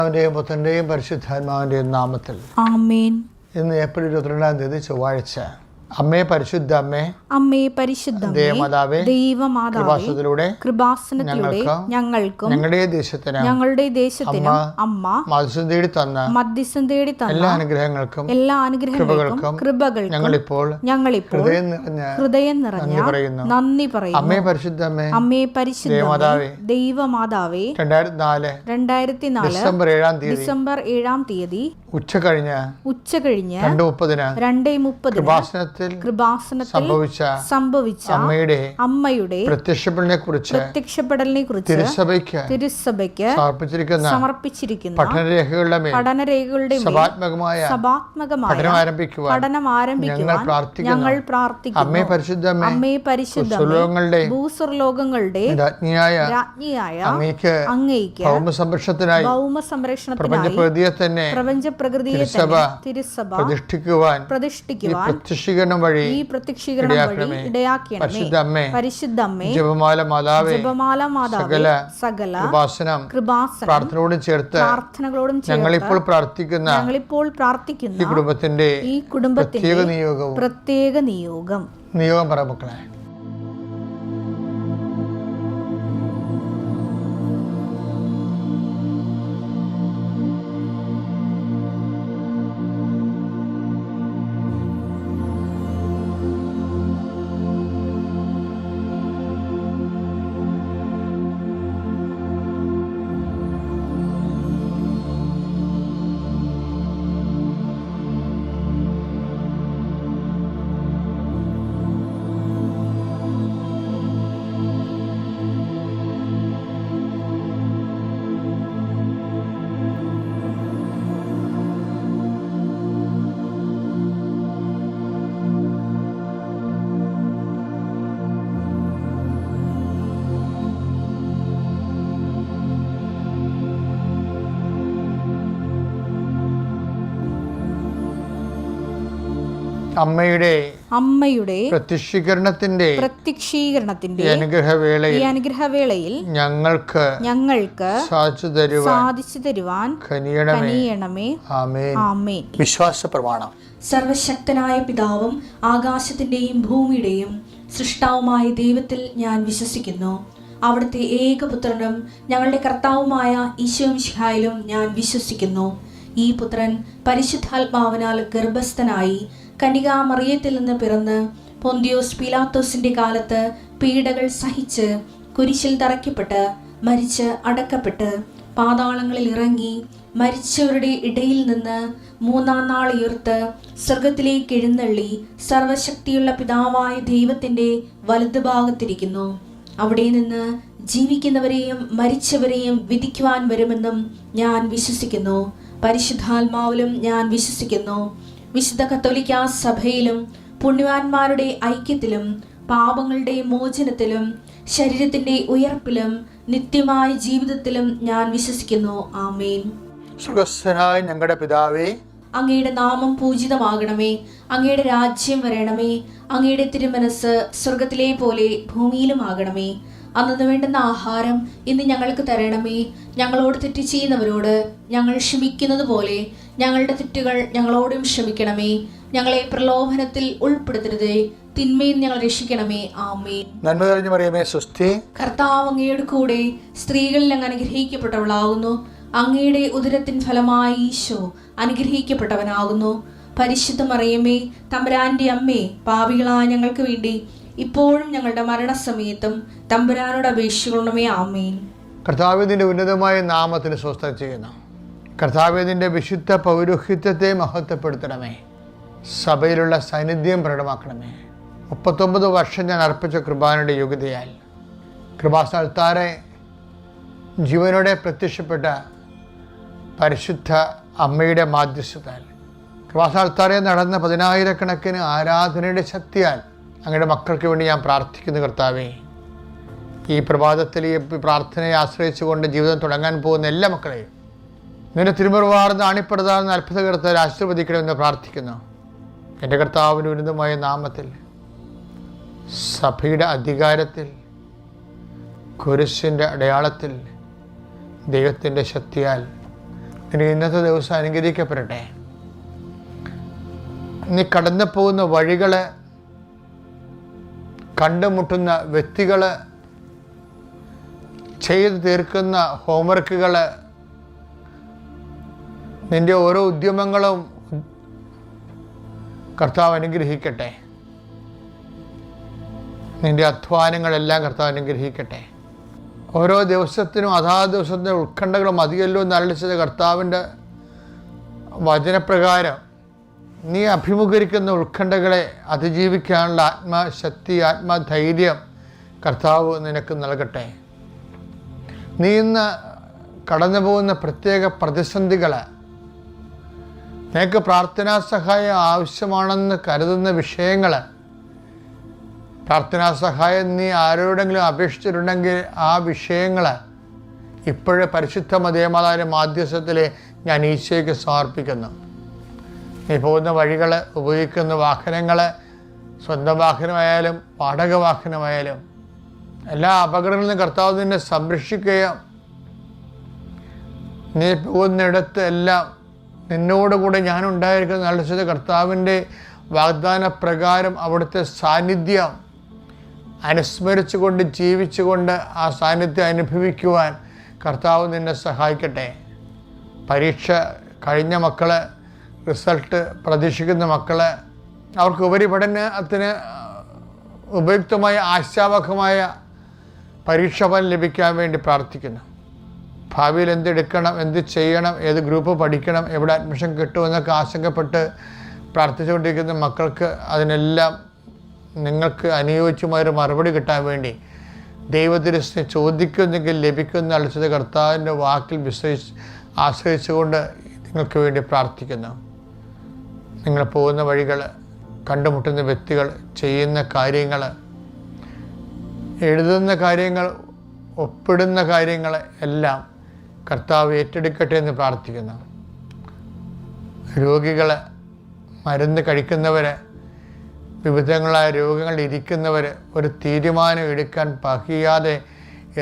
അവന്റെയും പുത്രന്റെയും പരിശുദ്ധാത്മാവിന്റെയും നാമത്തിൽ ആമേൻ. ഇന്ന് ഏപ്രിൽ 22 ചൊവ്വാഴ്ച. അമ്മേ പരിശുദ്ധ അമ്മേ, അമ്മേ പരിശുദ്ധ ദേവമാതാവേ, ദൈവമാതാവേ, കൃപാസനത്തിലൂടെ ഞങ്ങൾക്കും ഞങ്ങളുടെ ദേശത്തിനും അമ്മ മധ്യസ്ഥം തേടി തന്ന എല്ലാ അനുഗ്രഹങ്ങൾക്കും കൃപകൾക്കും ഞങ്ങളിപ്പോൾ ഹൃദയം നിറഞ്ഞ നന്ദി പറയുന്നു. അമ്മേ പരിശുദ്ധ അമ്മേ, അമ്മേ പരിശുദ്ധ ദൈവമാതാവേ, 2004 ഡിസംബർ 7 തീയതി ഉച്ച കഴിഞ്ഞ് 2:30 സംഭവിച്ച അമ്മയുടെ പ്രത്യക്ഷപ്പെടലിനെ കുറിച്ച് തിരുസഭയ്ക്ക് സമർപ്പിച്ചിരിക്കുന്ന പഠനരേഖകളുടെ പഠനം ആരംഭിക്കുവാൻ ഞങ്ങൾ പ്രാർത്ഥിക്കുന്നു. അമ്മേ പരിശുദ്ധ ഭൂസ്വർലോകങ്ങളുടെ രാജ്ഞിയായ അങ്ങേയ്ക്ക് ഭൗമസംരക്ഷണത്തിനായി പ്രപഞ്ചപ്രകൃതിയെ തിരുസഭ പ്രതിഷ്ഠിക്കുവാൻ ഈ പ്രത്യക്ഷീകരണം വഴി ഇടയാക്കണമേ. പരിശുദ്ധ അമ്മേ, ജപമാല മാതാവേ, സകല പ്രാർത്ഥനകളോടും ചേർത്ത് ഞങ്ങളിപ്പോൾ പ്രാർത്ഥിക്കുന്ന ഈ കുടുംബത്തിന്റെ പ്രത്യേക നിയോഗം പറ മക്കളെ. അമ്മയുടെ പ്രത്യക്ഷീകരണത്തിന്റെ അനുഗ്രഹവേളയിൽ ഞങ്ങൾക്ക് സാധിച്ചു തരുവാൻ കനിയണമേ. ആമേൻ. വിശ്വാസ പ്രമാണം. സർവശക്തനായ പിതാവും ആകാശത്തിന്റെയും ഭൂമിയുടെയും സൃഷ്ടാവുമായ ദൈവത്തിൽ ഞാൻ വിശ്വസിക്കുന്നു. അവിടുത്തെ ഏകപുത്രനും ഞങ്ങളുടെ കർത്താവുമായ ഈശോമിശിഹായിലും ഞാൻ വിശ്വസിക്കുന്നു. ഈ പുത്രൻ പരിശുദ്ധാത്മാവിനാൽ ഗർഭസ്ഥനായി കന്യകാമറിയത്തിൽ നിന്ന് പിറന്ന് പൊന്തിയോസ് പീലാത്തോസിന്റെ കാലത്ത് പീഡകൾ സഹിച്ച് കുരിശിൽ തറയ്ക്കപ്പെട്ട് മരിച്ച് അടക്കപ്പെട്ട് പാതാളങ്ങളിൽ ഇറങ്ങി മരിച്ചവരുടെ ഇടയിൽ നിന്ന് 3-ാം നാൾ ഉയർത്ത് സ്വർഗത്തിലേക്ക് എഴുന്നള്ളി സർവശക്തിയുള്ള പിതാവായ ദൈവത്തിന്റെ വലതുഭാഗത്തിരിക്കുന്നു. അവിടെ നിന്ന് ജീവിക്കുന്നവരെയും മരിച്ചവരെയും വിധിക്കുവാൻ വരുമെന്നും ഞാൻ വിശ്വസിക്കുന്നു. പരിശുദ്ധാത്മാവിലും ഞാൻ വിശ്വസിക്കുന്നു. വിശുദ്ധ കത്തോലിക്കാ സഭയിലും പുണ്യവാന്മാരുടെ ഐക്യത്തിലും പാപങ്ങളുടെ മോചനത്തിലും ശരീരത്തിന്റെ ഉയർപ്പിലും നിത്യമായ ജീവിതത്തിലും ഞാൻ വിശ്വസിക്കുന്നു. ആമേൻ. സ്വർഗ്ഗസ്ഥനായ ഞങ്ങളുടെ പിതാവേ, അങ്ങയുടെ നാമം പൂജിതമാകണമേ. അങ്ങയുടെ രാജ്യം വരണമേ. അങ്ങയുടെ തിരുമനസ് സ്വർഗത്തിലെ പോലെ ഭൂമിയിലും ആകണമേ. അന്നു വേണ്ടുന്ന ആഹാരം ഇന്ന് ഞങ്ങൾക്ക് തരണമേ. ഞങ്ങളോട് തെറ്റ് ചെയ്യുന്നവരോട് ഞങ്ങൾ ക്ഷമിക്കുന്നത് പോലെ ഞങ്ങളുടെ തെറ്റുകൾ ഞങ്ങളോടും ക്ഷമിക്കണമേ. ഞങ്ങളെ പ്രലോഭനത്തിൽ ഉൾപ്പെടുത്തരുതേ, തിന്മയിൽ ഞങ്ങൾ രക്ഷിക്കണമേ. ആമേൻ. നന്മ നിറഞ്ഞ മറിയമേ, സ്വസ്തി. കർത്താവ് അങ്ങയുടെ കൂടെ സ്ത്രീകളിൽ അങ്ങ് അനുഗ്രഹിക്കപ്പെട്ടവളാകുന്നു. അങ്ങയുടെ ഉദരത്തിൻ ഫലമായി ഈശോ അനുഗ്രഹിക്കപ്പെട്ടവനാകുന്നു. പരിശുദ്ധ മറിയമേ, തമ്പുരാന്റെ അമ്മേ, പാപികളായ ഞങ്ങൾക്ക് വേണ്ടി ഇപ്പോഴും ഞങ്ങളുടെ മരണസമയത്തും തമ്പുരാനോട് അപേക്ഷിക്കണമേ. ആമേൻ. കർത്താവിന്റെ ഉന്നതമായ നാമത്തിന് സ്വസ്ഥത ചെയ്യുന്നു. കർത്താവിന്റെ വിശുദ്ധ പൗരോഹിത്യത്തെ മഹത്വപ്പെടുത്തണമേ. സഭയിലുള്ള സാന്നിധ്യം പ്രകടമാക്കണമേ. 39 വർഷം ഞാൻ അർപ്പിച്ച കൃപാനയുടെ യോഗ്യതയാൽ കൃപാസ്ഥാനത്താറെ ജീവനോടെ പ്രത്യക്ഷപ്പെട്ട പരിശുദ്ധ അമ്മയുടെ മാധ്യസ്ഥത്താൽ കൃപാസ്ഥാനത്താറെ നടന്ന 10,000-കണക്കിന് ആരാധനയുടെ ശക്തിയാൽ അങ്ങയുടെ മക്കൾക്ക് വേണ്ടി ഞാൻ പ്രാർത്ഥിക്കുന്നു. കർത്താവേ, ഈ പ്രഭാതത്തിൽ ഈ പ്രാർത്ഥനയെ ആശ്രയിച്ചുകൊണ്ട് ജീവിതം തുടങ്ങാൻ പോകുന്ന എല്ലാ മക്കളെയും നിന്റെ തിരുമുറവാർന്ന് ആണിപ്പെടുതാർന്ന് അത്ഭുതകർത്താൽ ആശീർവദിക്കണമെന്ന് പ്രാർത്ഥിക്കുന്നു. എൻ്റെ കർത്താവിൻ്റെ ഉന്നതമായ നാമത്തിൽ സഭയുടെ അധികാരത്തിൽ കുരിശിൻ്റെ അടയാളത്തിൽ ദൈവത്തിൻ്റെ ശക്തിയാൽ നിനക്ക് ഇന്നത്തെ ദിവസം അനുഗ്രഹിക്കപ്പെടട്ടെ. നീ കടന്നു പോകുന്ന വഴികൾ, കണ്ടുമുട്ടുന്ന വ്യക്തികൾ, ചെയ്ത് തീർക്കുന്ന ഹോംവർക്കുകൾ, നിൻ്റെ ഓരോ ഉദ്യമങ്ങളും കർത്താവ് അനുഗ്രഹിക്കട്ടെ. നിൻ്റെ അധ്വാനങ്ങളെല്ലാം കർത്താവ് അനുഗ്രഹിക്കട്ടെ. ഓരോ ദിവസത്തിനും അതാത് ദിവസത്തിൻ്റെ ഉത്കണ്ഠകൾ മതിയല്ലോ എന്ന് അരുളിച്ചത് കർത്താവിൻ്റെ വചനപ്രകാരം നീ അഭിമുഖീകരിക്കുന്ന ഉത്കണ്ഠകളെ അതിജീവിക്കാനുള്ള ആത്മശക്തി, ആത്മധൈര്യം കർത്താവ് നിനക്ക് നൽകട്ടെ. നീ ഇന്ന് കടന്നു പോകുന്ന പ്രത്യേക പ്രതിസന്ധികൾ, നിനക്ക് പ്രാർത്ഥനാ സഹായം ആവശ്യമാണെന്ന് കരുതുന്ന വിഷയങ്ങൾ, പ്രാർത്ഥനാ സഹായം നീ ആരോടെങ്കിലും അപേക്ഷിച്ചിട്ടുണ്ടെങ്കിൽ ആ വിഷയങ്ങൾ ഇപ്പോഴേ പരിശുദ്ധ മതേമാതാവിൻ്റെ മാധ്യസ്ഥത്തിൽ ഞാൻ ഈശോയ്ക്ക് സമർപ്പിക്കുന്നു. നീ പോകുന്ന വഴികൾ, ഉപയോഗിക്കുന്ന വാഹനങ്ങൾ, സ്വന്തം വാഹനമായാലും വാടക വാഹനമായാലും എല്ലാ അപകടങ്ങളിൽ നിന്നും കർത്താവ് നിന്നെ സംരക്ഷിക്കുകയും നീ പോകുന്നിടത്ത് എല്ലാം നിന്നോടുകൂടെ ഞാനുണ്ടായിരിക്കുന്ന നല്ല കർത്താവിൻ്റെ വാഗ്ദാന പ്രകാരം അവിടുത്തെ സാന്നിധ്യം അനുസ്മരിച്ചുകൊണ്ട് ജീവിച്ചുകൊണ്ട് ആ സാന്നിധ്യം അനുഭവിക്കുവാൻ കർത്താവ് നിന്നെ സഹായിക്കട്ടെ. പരീക്ഷ കഴിഞ്ഞ മക്കൾ, റിസൾട്ട് പ്രതീക്ഷിക്കുന്ന മക്കൾ, അവർക്ക് ഉപരിപഠനത്തിന് ഉപയുക്തമായ ആശാവഹമായ പരീക്ഷാഫലം ലഭിക്കാൻ വേണ്ടി പ്രാർത്ഥിക്കുന്നു. ഭാവിയിൽ എന്തെടുക്കണം, എന്ത് ചെയ്യണം, ഏത് ഗ്രൂപ്പ് പഠിക്കണം, എവിടെ അഡ്മിഷൻ കിട്ടുമെന്നൊക്കെ ആശങ്കപ്പെട്ട് പ്രാർത്ഥിച്ചുകൊണ്ടിരിക്കുന്ന മക്കൾക്ക് അതിനെല്ലാം നിങ്ങൾക്ക് അനുയോജ്യമായൊരു മറുപടി കിട്ടാൻ വേണ്ടി ദൈവത്തിനെ ചോദിക്കുന്നെങ്കിൽ ലഭിക്കുന്ന അളിച്ചത് കർത്താവിൻ്റെ വാക്കിൽ ആശ്രയിച്ചുകൊണ്ട് നിങ്ങൾക്ക് വേണ്ടി പ്രാർത്ഥിക്കുന്നു. നിങ്ങൾ പോകുന്ന വഴികൾ, കണ്ടുമുട്ടുന്ന വ്യക്തികൾ, ചെയ്യുന്ന കാര്യങ്ങൾ, എഴുതുന്ന കാര്യങ്ങൾ, ഒപ്പിടുന്ന കാര്യങ്ങൾ എല്ലാം കർത്താവ് ഏറ്റെടുക്കട്ടെ എന്ന് പ്രാർത്ഥിക്കുന്നു. രോഗികൾ, മരുന്ന് കഴിക്കുന്നവർ, വിവിധങ്ങളായ രോഗങ്ങളിൽ ഇരിക്കുന്നവർ, ഒരു തീരുമാനം എടുക്കാൻ പഹിയാതെ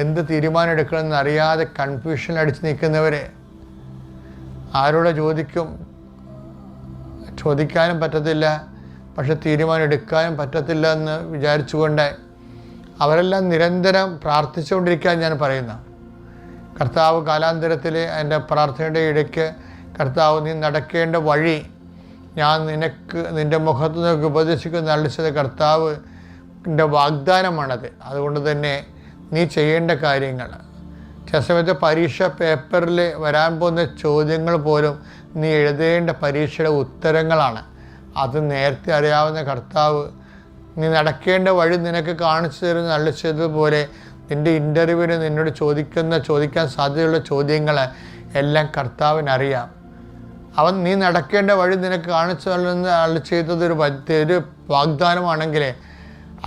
എന്ത് തീരുമാനം എടുക്കണമെന്ന് അറിയാതെ കൺഫ്യൂഷൻ അടിച്ച് നിൽക്കുന്നവർ, ആരോട് ചോദിക്കാനും പറ്റത്തില്ല, പക്ഷെ തീരുമാനം എടുക്കാനും പറ്റത്തില്ല എന്ന് വിചാരിച്ചുകൊണ്ട് അവരെല്ലാം നിരന്തരം പ്രാർത്ഥിച്ചുകൊണ്ടിരിക്കാൻ ഞാൻ പറയുന്നു. കർത്താവ് കാലാന്തരത്തിൽ എൻ്റെ പ്രാർത്ഥനയുടെ ഇടയ്ക്ക് കർത്താവ് നീ നടക്കേണ്ട വഴി ഞാൻ നിൻ്റെ മുഖത്ത് നോക്കി ഉപദേശിക്കുന്ന അളിച്ചത് കർത്താവ് എൻ്റെ വാഗ്ദാനമാണത്. അതുകൊണ്ട് തന്നെ നീ ചെയ്യേണ്ട കാര്യങ്ങൾ, ചില സമയത്ത് പരീക്ഷ പേപ്പറിൽ വരാൻ പോകുന്ന ചോദ്യങ്ങൾ പോലും നീ എഴുതേണ്ട പരീക്ഷയുടെ ഉത്തരങ്ങളാണ്. അത് നേരത്തെ അറിയാവുന്ന കർത്താവ് നീ നടക്കേണ്ട വഴി നിനക്ക് കാണിച്ചു തരുന്ന അളിച്ചതുപോലെ നിൻ്റെ ഇൻ്റർവ്യൂവിന് നിന്നോട് ചോദിക്കാൻ സാധ്യതയുള്ള ചോദ്യങ്ങൾ എല്ലാം കർത്താവിനറിയാം. അവൻ നീ നടക്കേണ്ട വഴി നിനക്ക് കാണിച്ചു തരുന്ന ചെയ്തതൊരു വാഗ്ദാനമാണെങ്കിൽ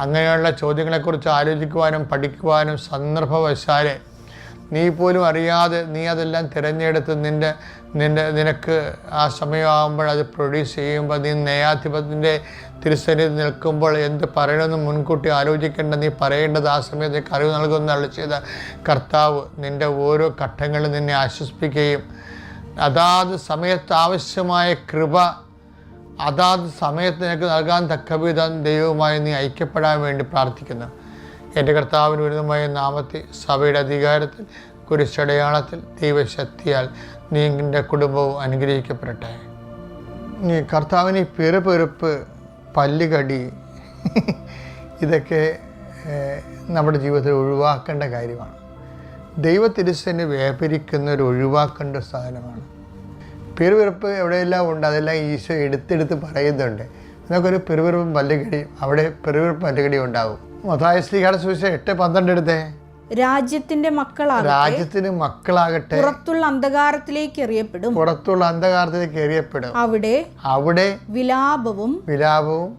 അങ്ങനെയുള്ള ചോദ്യങ്ങളെക്കുറിച്ച് ആലോചിക്കുവാനും പഠിക്കുവാനും സന്ദർഭവശാൽ നീ പോലും അറിയാതെ നീ അതെല്ലാം തിരഞ്ഞെടുത്ത് നിനക്ക് ആ സമയമാകുമ്പോൾ അത് പ്രൊഡ്യൂസ് ചെയ്യുമ്പോൾ നീ ന്യായാധിപത്യത്തിൻ്റെ തിരുസന്നിധി നിൽക്കുമ്പോൾ എന്ത് പറയണമെന്ന് മുൻകൂട്ടി ആലോചിക്കേണ്ട, നീ പറയേണ്ടത് ആ സമയത്തേക്ക് അറിവ് നൽകുന്ന ചെയ്ത കർത്താവ് നിൻ്റെ ഓരോ ഘട്ടങ്ങളും നിന്നെ ആശ്വസിപ്പിക്കുകയും അതാത് സമയത്ത് ആവശ്യമായ കൃപ അതാത് സമയത്ത് നിനക്ക് നൽകാൻ തക്കവിധം ദൈവവുമായി നീ ഐക്യപ്പെടാൻ വേണ്ടി പ്രാർത്ഥിക്കുന്നു. എൻ്റെ കർത്താവിന് ഉന്നതമായ നാമത്തിൽ സഭയുടെ അധികാരത്തിൽ കുരിശടയാളത്തിൽ ദൈവശക്തിയാൽ നീ നിൻ്റെ കുടുംബവും അനുഗ്രഹിക്കപ്പെടട്ടെ. നീ കർത്താവിന് പെറുപെറുപ്പ്, പല്ലുകടി ഇതൊക്കെ നമ്മുടെ ജീവിതത്തിൽ ഒഴിവാക്കേണ്ട കാര്യമാണ്. ദൈവത്തിരുസന്നെ വ്യാപരിക്കുന്ന ഒരു ഒഴിവാക്കേണ്ട സാധനമാണ്. പെറുപെറുപ്പ് എവിടെയെല്ലാം ഉണ്ട്, അതെല്ലാം ഈശോ എടുത്തെടുത്ത് പറയുന്നുണ്ട്. നമുക്കൊരു പെറുപെറുപ്പും പല്ലുകടിയും അവിടെ പെറുപെറുപ്പും പല്ലുകടിയും ഉണ്ടാവും. മത്തായി ശ്ലീഹായുടെ സുവിശേഷം 8:12 എടുത്തേ. രാജ്യത്തിന് മക്കളാകട്ടെ പുറത്തുള്ള അന്ധകാരത്തിലേക്ക് എറിയപ്പെടും. അവിടെ വിലാപവും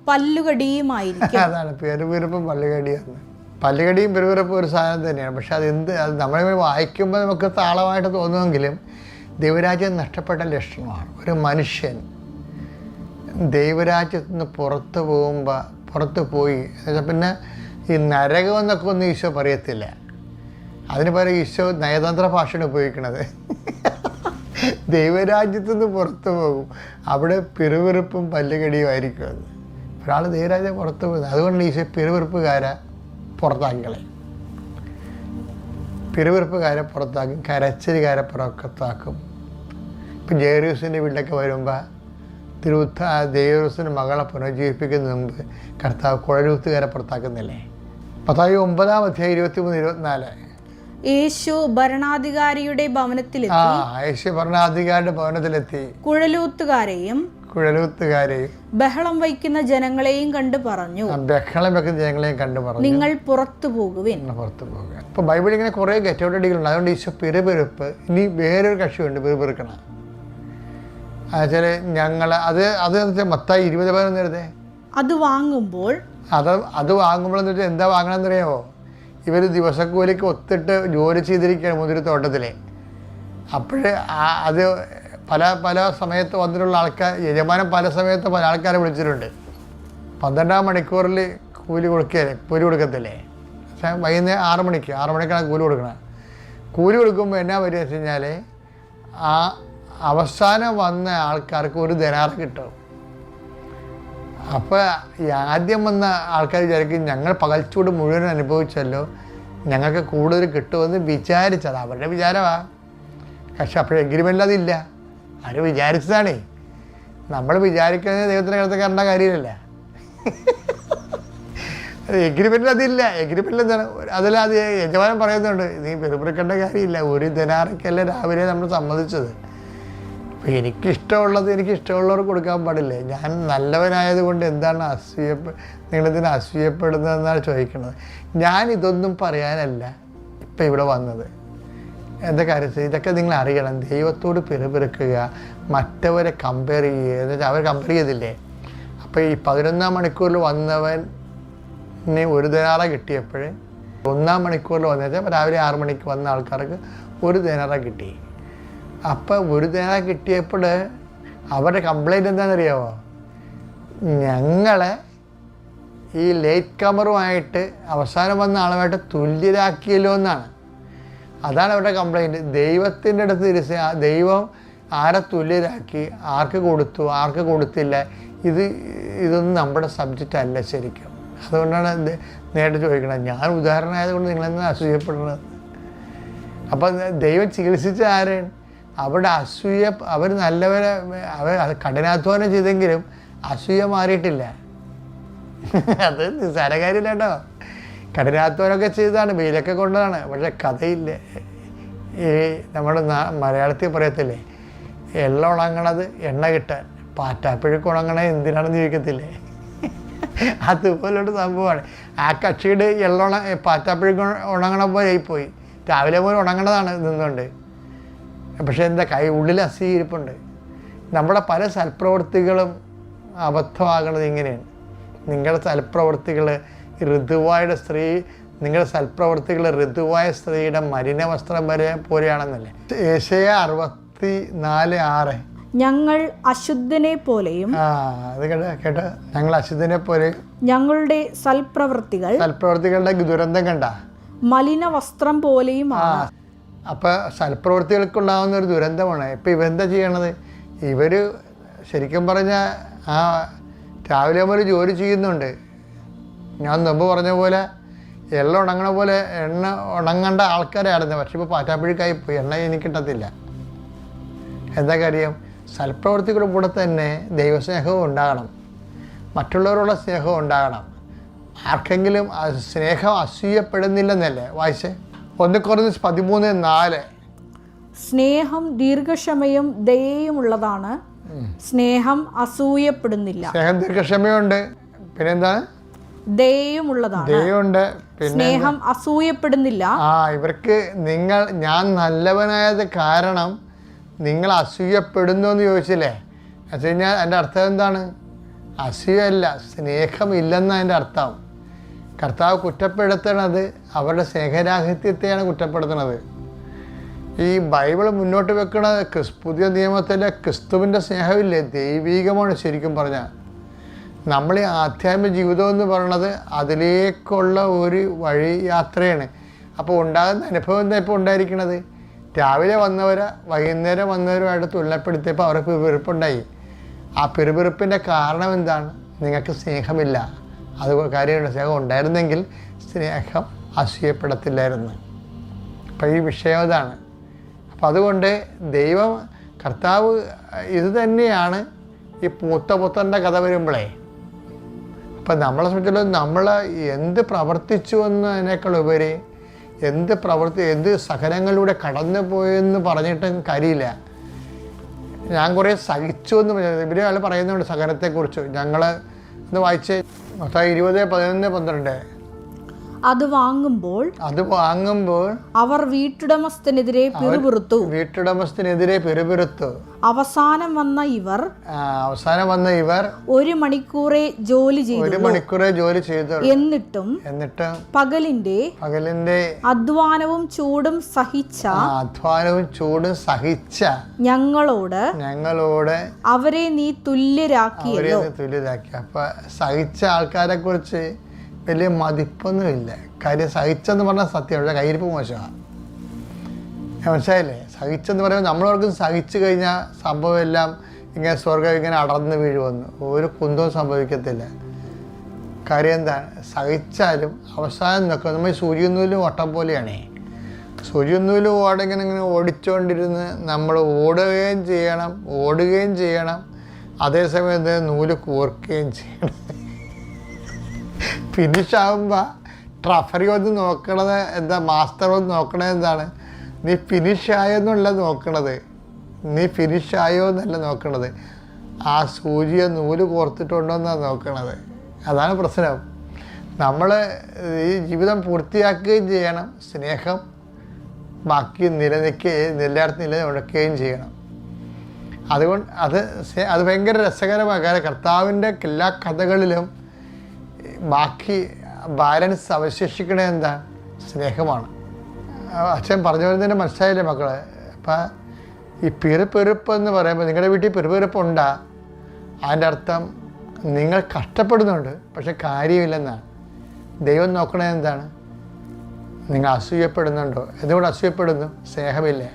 പല്ലുകടിയുമായിരിക്കും. അതാണ് പെറുപെറുപ്പും പല്ലുകടിയാണ്. പല്ലുകടിയും പെറുപെറുപ്പും ഒരു സാധനം തന്നെയാണ്. പക്ഷെ അത് നമ്മളെ വായിക്കുമ്പോൾ നമുക്ക് താളമായിട്ട് തോന്നുമെങ്കിലും ദൈവരാജ്യം നഷ്ടപ്പെട്ട ലക്ഷണമാണ്. ഒരു മനുഷ്യൻ ദൈവരാജ്യത്തു നിന്ന് പുറത്ത് പോയി പിന്നെ ഈ നരകം എന്നൊക്കെ ഒന്നും ഈശോ പറയത്തില്ല. അതിന് പകരം ഈശോ നയതന്ത്ര ഭാഷയാണ് ഉപയോഗിക്കുന്നത്. ദൈവരാജ്യത്തു നിന്ന് പുറത്തു പോകും. അവിടെ പിറുപിറുപ്പും പല്ലുകടിയും ആയിരിക്കും. അത് ഒരാൾ ദൈവരാജ്യം പുറത്തു പോകുന്നത്. അതുകൊണ്ട് ഈശോ പിറുപിറുപ്പുകാരെ പുറത്താക്കികളെ, പിറുപിറുപ്പുകാരെ പുറത്താക്കും, കരച്ചിലുകാരെ പുറത്താക്കും. ഇപ്പം ജെയറൂസിൻ്റെ വീട്ടിലൊക്കെ വരുമ്പോൾ ജെയറൂസിൻ്റെ മകളെ പുനർജീവിപ്പിക്കുന്നതിന് മുമ്പ് കർത്താവ് കുഴലൂത്തുകാരെ പുറത്താക്കുന്നില്ലേ? മത്തായി 9:23-24. യേശു ഭരണാധികാരിയുടെ ഭവനത്തിലെത്തി. യേശു ഭരണാധികാരിയുടെ ഭവനത്തിലെത്തി കുഴലൂത്തുകാരെയും ബഹളം വയ്ക്കുന്ന ജനങ്ങളെയും കണ്ടു പറഞ്ഞു, നിങ്ങൾ പുറത്തു പോകുവിൻ. അപ്പോൾ ബൈബിളിൽ ഇങ്ങനെ കുറേ ഗെറ്റൗട്ടടികളുണ്ട്. അതുകൊണ്ട് ഈശോ പിറുപിറുപ്പ്. ഇനി വേറൊരു കക്ഷിയുണ്ട് പിറുപിറുക്കണം. എന്നുവെച്ചാൽ അത് മത്തായി 20:11 അത് വാങ്ങുമ്പോൾ എന്ന് വെച്ചാൽ എന്താ വാങ്ങണമെന്ന് അറിയാമോ? ഇവർ ദിവസക്കൂലിക്ക് ഒത്തിട്ട് ജോലി ചെയ്തിരിക്കുകയാണ് മുന്തിരിത്തോട്ടത്തിൽ. അപ്പോഴേ അത് പല സമയത്ത് വന്നിട്ടുള്ള ആൾക്കാർ, യജമാനൻ പല സമയത്ത് പല ആൾക്കാരെ വിളിച്ചിട്ടുണ്ട്. 12-ാം മണിക്കൂറിൽ കൂലി കൊടുക്കത്തില്ലേ? പക്ഷേ വൈകുന്നേരം 6 മണിക്കാണ് കൂലി കൊടുക്കണം. കൂലി കൊടുക്കുമ്പോൾ എന്നാ വരിക വെച്ച് കഴിഞ്ഞാൽ ആ അവസാനം വന്ന ആൾക്കാർക്ക് 1 ദിനാർ കിട്ടും. അപ്പോൾ ആദ്യം വന്ന ആൾക്കാർ വിചാരിക്കും ഞങ്ങൾ പകൽച്ചൂട് മുഴുവൻ അനുഭവിച്ചല്ലോ, ഞങ്ങൾക്ക് കൂടുതൽ കിട്ടുമെന്ന് വിചാരിച്ചത് അവരുടെ വിചാരമാണ്. പക്ഷെ അപ്പോൾ എഗ്രിമെൻ്റ് അതില്ല. അവർ വിചാരിച്ചതാണേ. നമ്മൾ വിചാരിക്കുന്നത് ദൈവത്തിൻ്റെ കടത്ത് കണ്ട കാര്യമില്ല. എഗ്രിമെൻ്റ് അതില്ല. എഗ്രിമെൻ്റ് എന്താണ്? അതിലത് യജമാനൻ പറയുന്നുണ്ട്, നീ പെരുപിറുക്കേണ്ട കാര്യമില്ല, 1 ദിനാറൊക്കെയല്ലേ രാവിലെ നമ്മൾ സമ്മതിച്ചത്. അപ്പോൾ എനിക്കിഷ്ടമുള്ളവർക്ക് കൊടുക്കാൻ പാടില്ലേ? ഞാൻ നല്ലവനായത് കൊണ്ട് എന്താണ് നിങ്ങളിതിന് അസൂയപ്പെടുന്നതെന്നാണ് ചോദിക്കുന്നത്. ഞാൻ ഇതൊന്നും പറയാനല്ല ഇപ്പം ഇവിടെ വന്നത്. എന്താ കാര്യം? ഇതൊക്കെ നിങ്ങൾ അറിയണം. ദൈവത്തോട് പിറുപിറുക്കുക, മറ്റവരെ കമ്പയർ ചെയ്യുക. എന്ന് വെച്ചാൽ അവർ കമ്പയർ ചെയ്തില്ലേ? അപ്പോൾ ഈ 11-ാം മണിക്കൂറിൽ വന്നവന് 1 ദിനാറ കിട്ടിയപ്പോൾ 1-ാം മണിക്കൂറിൽ വന്നു രാവിലെ 6 മണിക്ക് വന്ന ആൾക്കാർക്ക് 1 ദിനാറ കിട്ടി. അപ്പോൾ 1 ദിനാറ കിട്ടിയപ്പോൾ അവരുടെ കംപ്ലൈൻറ്റ് എന്താണെന്നറിയാമോ? ഞങ്ങളെ ഈ ലേറ്റ് കമറുമായിട്ട് അവസാനം വന്ന ആളുമായിട്ട് തുല്യരാക്കിയല്ലോ എന്നാണ്. അതാണ് അവരുടെ കംപ്ലൈൻറ്റ്. ദൈവത്തിൻ്റെ അടുത്ത് ദൈവം ആരെ തുല്യരാക്കി, ആർക്ക് കൊടുത്തു, ആർക്ക് കൊടുത്തില്ല, ഇതൊന്നും നമ്മുടെ സബ്ജക്റ്റ് അല്ല ശരിക്കും. അതുകൊണ്ടാണ് നേരിട്ട് ചോദിക്കണത്. ഞാൻ ഉദാഹരണമായതുകൊണ്ട് നിങ്ങളെന്താ അസൂയപ്പെടുന്നത്? അപ്പം ദൈവം ചികിത്സിച്ച ആരെയാണ്? അവിടെ അസൂയ, അവർ നല്ലവരെ കഠിനാധ്വാനം ചെയ്തെങ്കിലും അസൂയ മാറിയിട്ടില്ല. അത് നിസ്സാര കാര്യമില്ല കേട്ടോ. കഠിനാധ്വാനമൊക്കെ ചെയ്തതാണ്, വെയിലൊക്കെ കൊണ്ടതാണ്. പക്ഷെ കഥയില്ല. ഈ നമ്മുടെ മലയാളത്തിൽ പറയത്തില്ലേ, എല്ലാം ഉണങ്ങണത് എണ്ണ കിട്ടാൻ, പാറ്റാപ്പിഴക്ക് ഉണങ്ങണത് എന്തിനാണെന്ന് ചോദിക്കത്തില്ലേ? അതുപോലൊരു സംഭവമാണ്. ആ കക്ഷിയുടെ പാറ്റാപ്പിഴക്ക് ഉണങ്ങണ പോലെ ആയിപ്പോയി. രാവിലെ പോലും ഉണങ്ങണതാണ് നിന്നുകൊണ്ട്. പക്ഷേ എന്താ ഉള്ളിൽ അസൂയിരിപ്പുണ്ട്. നമ്മുടെ പല സൽപ്രവൃത്തികളും അബദ്ധമാകണത് ഇങ്ങനെയാണ്. നിങ്ങളുടെ സൽപ്രവൃത്തികൾ ഋതുവായ സ്ത്രീയുടെ മലിന വസ്ത്രം വരെ പോലെയാണെന്നല്ലേ? യെശയ്യാ 64:6. ഞങ്ങൾ അശുദ്ധനെ പോലെയും അത് കേട്ടോ, ഞങ്ങൾ അശുദ്ധനെ പോലെയും ഞങ്ങളുടെ സൽപ്രവൃത്തികളുടെ ദുരന്തം കണ്ട മലിന വസ്ത്രം പോലെയും. അപ്പോൾ സൽപ്രവൃത്തികൾക്കുണ്ടാകുന്ന ഒരു ദുരന്തമാണ്. ഇപ്പം ഇവരെന്താ ചെയ്യണത്? ഇവർ ശരിക്കും പറഞ്ഞാൽ രാവിലെ മുതൽ ജോലി ചെയ്യുന്നുണ്ട്. ഞാൻ മുമ്പ് പറഞ്ഞ പോലെ എണ്ണ ഉണങ്ങണ പോലെ എണ്ണ ഉണങ്ങേണ്ട ആൾക്കാരായിരുന്നു. പക്ഷെ ഇപ്പോൾ പാറ്റാപ്പിഴുക്കായി പോയി, എണ്ണ എനിക്ക് കിട്ടത്തില്ല. എന്താ കാര്യം? സൽപ്രവൃത്തികളുടെ കൂടെ തന്നെ ദൈവസ്നേഹവും ഉണ്ടാകണം, മറ്റുള്ളവരുള്ള സ്നേഹവും ഉണ്ടാകണം. ആർക്കെങ്കിലും സ്നേഹം അസൂയപ്പെടുന്നില്ലെന്നല്ലേ വായിച്ചേ? 1 Corinthians 13:4. സ്നേഹം ദീർഘക്ഷമയും ദയയുമുള്ളതാണ്, സ്നേഹം അസൂയപ്പെടുന്നില്ല. സ്നേഹം ദീർഘക്ഷമയുണ്ട്, പിന്നെന്താണ്? ദയയുമുള്ളതാണ്, ദയയുണ്ട്, സ്നേഹം അസൂയപ്പെടുന്നില്ല. ഇവർക്ക് ഞാൻ നല്ലവനായത് കാരണം നിങ്ങൾ അസൂയപ്പെടുന്നു എന്ന് ചോദിച്ചില്ലേ? എന്ന് വെച്ച് കഴിഞ്ഞാൽ അതിൻ്റെ അർത്ഥം എന്താണ്? അസൂയല്ല, സ്നേഹമില്ലെന്ന് അതിൻ്റെ അർത്ഥം. കർത്താവ് കുറ്റപ്പെടുത്തണത് അവരുടെ സ്നേഹരാഹിത്യത്തെയാണ് കുറ്റപ്പെടുത്തുന്നത്. ഈ ബൈബിൾ മുന്നോട്ട് വെക്കണ പുതിയ നിയമത്തിലെ ക്രിസ്തുവിൻ്റെ സ്നേഹമില്ലേ, ദൈവീകമാണ് ശരിക്കും പറഞ്ഞാൽ. നമ്മൾ ഈ ആധ്യാത്മിക ജീവിതം എന്ന് പറയണത് അതിലേക്കുള്ള ഒരു വഴി യാത്രയാണ്. അപ്പോൾ ഉണ്ടാകുന്ന അനുഭവം എന്താ ഇപ്പോൾ ഉണ്ടായിരിക്കണത്? രാവിലെ വന്നവർ വൈകുന്നേരം വന്നവരുമായിട്ട് തുലനപ്പെടുത്തിയപ്പോൾ അവർക്ക് പിറുപിറുപ്പുണ്ടായി. ആ പിറുപിറുപ്പിൻ്റെ കാരണം എന്താണ്? നിങ്ങൾക്ക് സ്നേഹമില്ല. അത് കാര്യമുണ്ട്. സ്നേഹം ഉണ്ടായിരുന്നെങ്കിൽ സ്നേഹം അസൂയപ്പെടത്തില്ലായിരുന്നു. അപ്പോൾ ഈ വിഷയം അതാണ്. അപ്പം അതുകൊണ്ട് ദൈവം കർത്താവ് ഇത് തന്നെയാണ് ഈ പുത്രൻ്റെ കഥ വരുമ്പോഴേ. അപ്പം നമ്മളെ സംബന്ധിച്ചിടത്തോളം നമ്മൾ എന്ത് പ്രവർത്തിച്ചു എന്നതിനേക്കാൾ ഉപരി എന്ത് സഹനങ്ങളിലൂടെ കടന്നു പോയെന്ന് പറഞ്ഞിട്ടും കാര്യമില്ല. ഞാൻ കുറേ സഹിച്ചു എന്ന് ഇവർ അയാൾ പറയുന്നുണ്ട് സഹനത്തെക്കുറിച്ച്. ഞങ്ങൾ ഒന്ന് വായിച്ച് 20:11-12. അത് വാങ്ങുമ്പോൾ അവർ വീട്ടുടമസ്ഥനെതിരെ പിറുപിറുത്തു. അവസാനം വന്ന ഇവർ 1 മണിക്കൂറേ ജോലി ചെയ്തു. എന്നിട്ടും പകലിന്റെ അധ്വാനവും ചൂടും സഹിച്ച ഞങ്ങളോട് അവരെ നീ തുല്യരാക്കിയല്ലോ. അപ്പൊ സഹിച്ച ആൾക്കാരെ കുറിച്ച് വലിയ മതിപ്പൊന്നുമില്ല. കാര്യം സഹിച്ചെന്ന് പറഞ്ഞാൽ സത്യം, പക്ഷേ കയ്യിരിപ്പ് മോശമാണ്. മനസ്സിലായില്ലേ? സഹിച്ചെന്ന് പറയുമ്പോൾ നമ്മളവർക്കും സഹിച്ചു കഴിഞ്ഞാൽ സംഭവം എല്ലാം ഇങ്ങനെ സ്വർഗം ഇങ്ങനെ അടർന്ന് വീഴുമെന്ന് ഒരു കുന്തവും സംഭവിക്കത്തില്ല. കാര്യം എന്താണ്? സഹിച്ചാലും അവസാനം നോക്കുക. നമ്മൾ സൂര്യനൂലും ഓട്ടം പോലെയാണേ. സൂര്യനൂല് ഇങ്ങനെ ഓടിച്ചുകൊണ്ടിരുന്ന് നമ്മൾ ഓടുകയും ചെയ്യണം, അതേസമയത്ത് നൂല് കോർക്കുകയും ചെയ്യണം. ഫിനിഷാകുമ്പോൾ ട്രഫറി ഒന്ന് നോക്കണത് എന്താ, മാസ്റ്റർ ഒന്ന് നോക്കണത് എന്താണ്? നീ ഫിനിഷായെന്നല്ല നോക്കണത്, നീ ഫിനിഷായോ എന്നല്ല നോക്കണത്, ആ സൂര്യ നൂല് കോർത്തിട്ടുണ്ടോ എന്നാണ് നോക്കണത്. അതാണ് പ്രശ്നം. നമ്മൾ ഈ ജീവിതം പൂർത്തിയാക്കുകയും ചെയ്യണം, സ്നേഹം ബാക്കി എല്ലായിടത്തും നിലനിൽക്കുകയും ചെയ്യണം. അതുകൊണ്ട് അത് ഭയങ്കര രസകരമായ കാര്യം. കർത്താവിൻ്റെ എല്ലാ കഥകളിലും ബാക്കി ബാലൻസ് അവശേഷിക്കണത് എന്താണ്? സ്നേഹമാണ്. അച്ഛൻ പറഞ്ഞു വരുന്നതിന് മനസ്സിലായില്ലേ മക്കളെ? അപ്പം ഈ പിറുപിറുപ്പ് എന്ന് പറയുമ്പോൾ നിങ്ങളുടെ വീട്ടിൽ പിറുപിറുപ്പുണ്ടാ, അതിൻ്റെ അർത്ഥം നിങ്ങൾ കഷ്ടപ്പെടുന്നുണ്ട്, പക്ഷെ കാര്യമില്ലെന്നാണ്. ദൈവം നോക്കണത് എന്താണ്? നിങ്ങൾ അസൂയപ്പെടുന്നുണ്ടോ? എന്തുകൊണ്ട് അസൂയപ്പെടുന്നു? സ്നേഹമില്ലേ.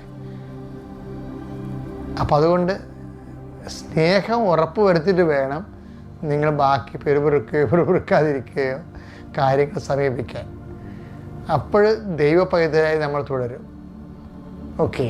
അപ്പം അതുകൊണ്ട് സ്നേഹം ഉറപ്പ് വരുത്തിയിട്ട് വേണം നിങ്ങൾ ബാക്കി പിറുപിറുക്കാതിരിക്കുകയോ കാര്യങ്ങൾ സമീപിക്കാൻ. അപ്പോൾ ദൈവ പൈതലായി നമ്മൾ തുടരും. ഓക്കെ.